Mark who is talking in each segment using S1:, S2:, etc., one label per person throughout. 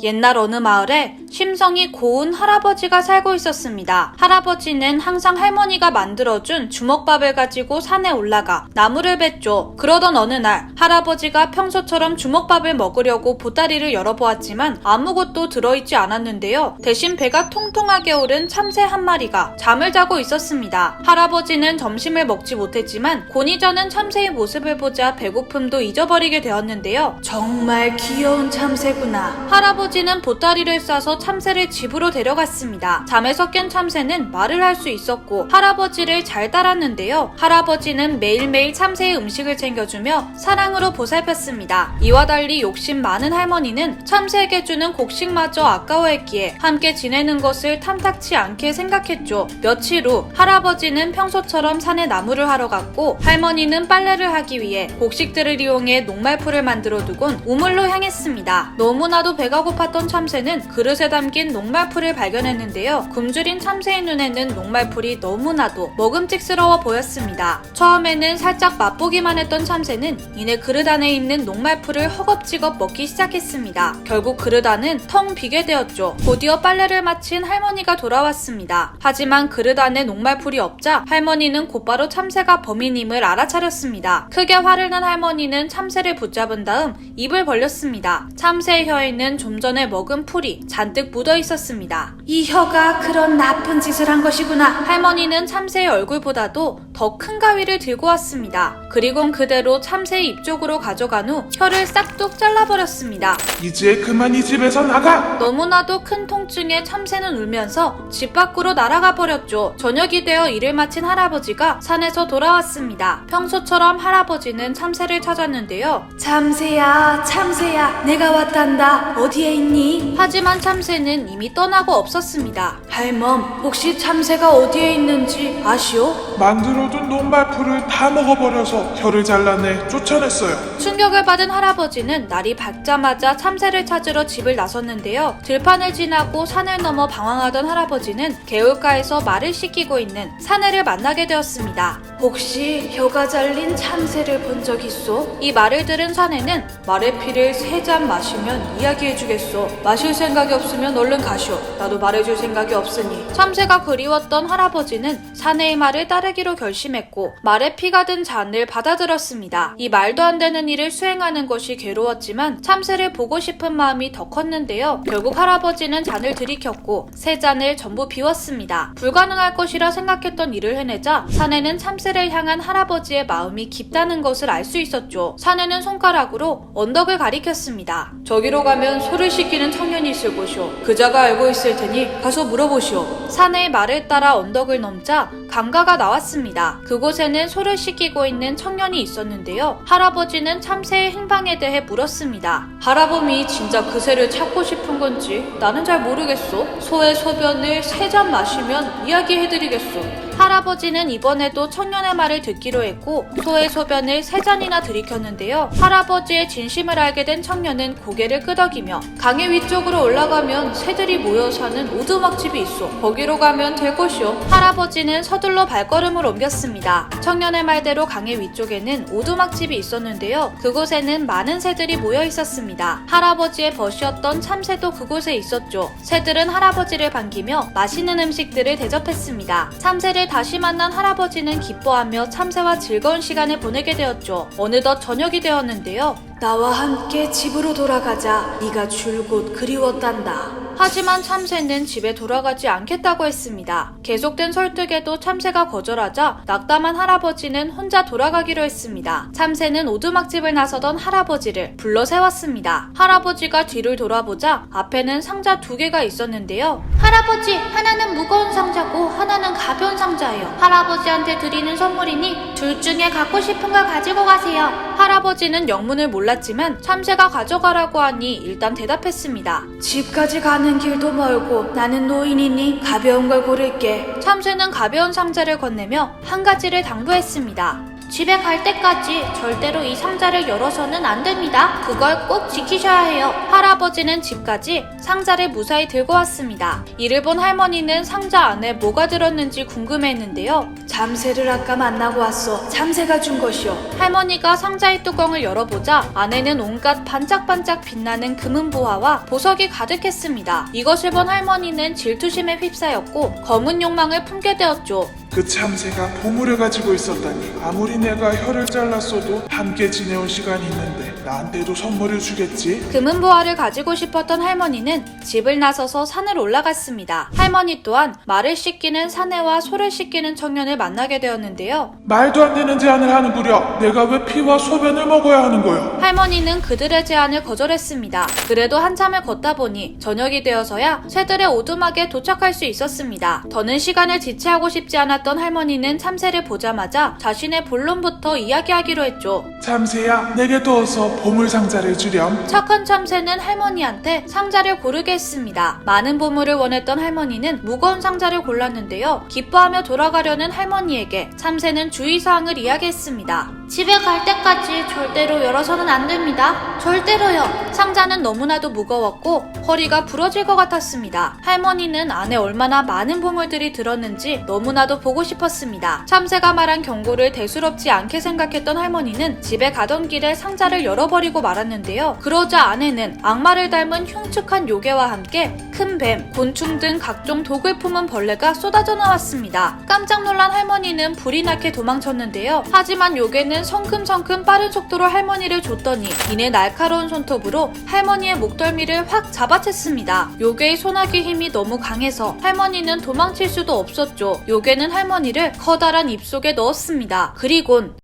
S1: 옛날 어느 마을에 심성이 고운 할아버지가 살고 있었습니다. 할아버지는 항상 할머니가 만들어준 주먹밥을 가지고 산에 올라가 나무를 뱄죠. 그러던 어느 날 할아버지가 평소처럼 주먹밥을 먹으려고 보따리를 열어보았지만 아무것도 들어있지 않았는데요. 대신 배가 통통하게 오른 참새 한 마리가 잠을 자고 있었습니다. 할아버지는 점심을 먹지 못했지만 곤히 저는 참새의 모습을 보자 배고픔도 잊어버리게 되었는데요. 정말 귀여운 참새구나. 할아버지는 보따리를 싸서 참새를 집으로 데려갔습니다. 잠에서 깬 참새는 말을 할 수 있었고 할아버지를 잘 따랐는데요. 할아버지는 매일매일 참새의 음식을 챙겨주며 사랑으로 보살폈습니다. 이와 달리 욕심 많은 할머니는 참새에게 주는 곡식마저 아까워했기에 함께 지내는 것을 탐탁치 않게 생각했죠. 며칠 후 할아버지는 평소처럼 산에 나무를 하러 갔고 할머니는 빨래를 하기 위해 곡식들을 이용해 녹말풀을 만들어 두곤 우물로 향했습니다. 너무나도 배가 고팠던 참새는 그릇에 담긴 녹말풀을 발견했는데요. 굶주린 참새의 눈에는 녹말풀이 너무나도 먹음직스러워 보였습니다. 처음에는 살짝 맛보기만 했던 참새는 이내 그릇 안에 있는 녹말풀을 허겁지겁 먹기 시작했습니다. 결국 그릇 안은 텅 비게 되었죠. 곧이어 빨래를 마친 할머니가 돌아왔습니다. 하지만 그릇 안에 녹말풀이 없자 할머니는 곧바로 참새가 범인임을 알아차렸습니다. 크게 화를 낸 할머니는 참새를 붙잡은 다음 입을 벌렸습니다. 참새의 혀에는 좀 전에 먹은 풀이 잔뜩 묻어 있었습니다. 이 혀가 그런 나쁜 짓을 한 것이구나. 할머니는 참새의 얼굴보다도 더 큰 가위를 들고 왔습니다. 그리곤 그대로 참새의 입 쪽으로 가져간 후 혀를 싹둑 잘라버렸습니다.
S2: 이제 그만 이 집에서 나가!
S1: 너무나도 큰 통증에 참새는 울면서 집 밖으로 날아가 버렸죠. 저녁이 되어 일을 마친 할아버지가 산에서 돌아왔습니다. 평소처럼 할아버지는 참새를 찾았는데요. 참새야, 참새야, 내가 왔단다. 어디에 있니? 하지만 참새는 이미 떠나고 없었습니다. 할멈, 혹시 참새가 어디에 있는지 아시오?
S2: 만들어둔 녹말풀을 다 먹어버려서 혀를 잘라내 쫓아냈어요.
S1: 충격을 받은 할아버지는 날이 밝자마자 참새를 찾으러 집을 나섰는데요. 들판을 지나고 산을 넘어 방황하던 할아버지는 개울가에서 말을 씻기고 있는 사내를 만나게 되었습니다. 혹시 혀가 잘린 참새를 본 적 있소? 이 말을 들은 사내는 말의 피를 3잔 마시면 이야기해주겠소. 마실 생각이 없으면 얼른 가시오. 나도 말해줄 생각이 없으니. 참새가 그리웠던 할아버지는 사내의 말을 따르기로 결심했고 말의 피가 든 잔을 받아들었습니다. 이 말도 안 되는 일을 수행하는 것이 괴로웠지만 참새를 보고 싶은 마음이 더 컸는데요. 결국 할아버지는 잔을 들이켰고 3잔을 전부 비웠습니다. 불가능할 것이라 생각했던 일을 해내자 사내는 참새를 향한 할아버지의 마음이 깊다는 것을 알 수 있었죠. 사내는 손가락으로 언덕을 가리켰습니다. 저기로 가면 소를 시키는 청년이 있을 곳이오. 그자가 알고 있을 테니 가서 물어보시오. 사내의 말을 따라 언덕을 넘자 강가가 나왔습니다. 그곳에는 소를 시키고 있는 청년이 있었는데요. 할아버지는 참새의 행방에 대해 물었습니다. 할아범이 진짜 그 새를 찾고 싶은 건지 나는 잘 모르겠소. 소의 소변을 3잔 마시면 이야기해드리겠소. 할아버지는 이번에도 청년의 말을 듣기로 했고 소의 소변을 3잔이나 들이켰는데요. 할아버지의 진심을 알게 된 청년은 고개를 끄덕이며 강의 위쪽으로 올라가면 새들이 모여 사는 오두막집이 있어. 거기로 가면 될 것이오. 할아버지는 서둘러 발걸음을 옮겼습니다. 청년의 말대로 강의 위쪽에는 오두막집이 있었는데요. 그곳에는 많은 새들이 모여 있었습니다. 할아버지의 벗이었던 참새도 그곳에 있었죠. 새들은 할아버지를 반기며 맛있는 음식들을 대접했습니다. 참새를 다시 만난 할아버지는 기뻐하며 참새와 즐거운 시간을 보내게 되었죠. 어느덧 저녁이 되었는데요. 나와 함께 집으로 돌아가자. 네가 줄곧 그리웠단다. 하지만 참새는 집에 돌아가지 않겠다고 했습니다. 계속된 설득에도 참새가 거절하자 낙담한 할아버지는 혼자 돌아가기로 했습니다. 참새는 오두막집을 나서던 할아버지를 불러 세웠습니다. 할아버지가 뒤를 돌아보자 앞에는 상자 2개가 있었는데요. 할아버지, 하나는 무거운 상자고 하나는 가벼운 상자예요. 할아버지한테 드리는 선물이니 둘 중에 갖고 싶은 걸 가지고 가세요. 할아버지는 영문을 몰랐지만 참새가 가져가라고 하니 일단 대답했습니다. 집까지 가는 길도 멀고 나는 노인이니 가벼운 걸 고를게. 참새는 가벼운 상자를 건네며 한 가지를 당부했습니다. 집에 갈 때까지 절대로 이 상자를 열어서는 안 됩니다. 그걸 꼭 지키셔야 해요. 할아버지는 집까지 상자를 무사히 들고 왔습니다. 이를 본 할머니는 상자 안에 뭐가 들었는지 궁금해했는데요. 잠새를 아까 만나고 왔어. 잠새가 준 것이요. 할머니가 상자의 뚜껑을 열어보자 안에는 온갖 반짝반짝 빛나는 금은 보화와 보석이 가득했습니다. 이것을 본 할머니는 질투심에 휩싸였고 검은 욕망을 품게 되었죠.
S2: 그 참새가 보물을 가지고 있었다니. 아무리 내가 혀를 잘랐어도 함께 지내온 시간이 있는데 나한테도 선물을 주겠지?
S1: 금은 보화를 가지고 싶었던 할머니는 집을 나서서 산을 올라갔습니다. 할머니 또한 말을 씻기는 사내와 소를 씻기는 청년을 만나게 되었는데요.
S2: 말도 안 되는 제안을 하는구려. 내가 왜 피와 소변을 먹어야 하는 거야?
S1: 할머니는 그들의 제안을 거절했습니다. 그래도 한참을 걷다 보니 저녁이 되어서야 새들의 오두막에 도착할 수 있었습니다. 더는 시간을 지체하고 싶지 않았던 할머니는 참새를 보자마자 자신의 본론부터 이야기하기로 했죠.
S2: 참새야, 내게 도어서 보물 상자를 주렴.
S1: 착한 참새는 할머니한테 상자를 고르게 했습니다. 많은 보물을 원했던 할머니는 무거운 상자를 골랐는데요. 기뻐하며 돌아가려는 할머니에게 참새는 주의사항을 이야기했습니다. 집에 갈 때까지 절대로 열어서는 안 됩니다. 절대로요. 상자는 너무나도 무거웠고 허리가 부러질 것 같았습니다. 할머니는 안에 얼마나 많은 보물들이 들었는지 너무나도 보고 싶었습니다. 참새가 말한 경고를 대수롭지 않게 생각했던 할머니는 집에 가던 길에 상자를 열어버리고 말았는데요. 그러자 안에는 악마를 닮은 흉측한 요괴와 함께 큰 뱀, 곤충 등 각종 독을 품은 벌레가 쏟아져 나왔습니다. 깜짝 놀란 할머니는 불이 나게 도망쳤는데요. 하지만 요괴는 성큼성큼 빠른 속도로 할머니를 쫓더니 이내 날카로운 손톱으로 할머니의 목덜미를 확 잡아챘습니다. 요괴의 소나기 힘이 너무 강해서 할머니는 도망칠 수도 없었죠. 요괴는 할머니를 커다란 입속에 넣었습니다. 그리곤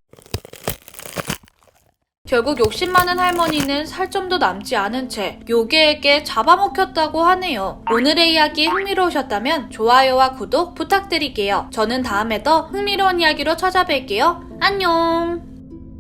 S1: 결국 욕심 많은 할머니는 살점도 남지 않은 채 요괴에게 잡아먹혔다고 하네요. 오늘의 이야기 흥미로우셨다면 좋아요와 구독 부탁드릴게요. 저는 다음에 더 흥미로운 이야기로 찾아뵐게요. 안녕!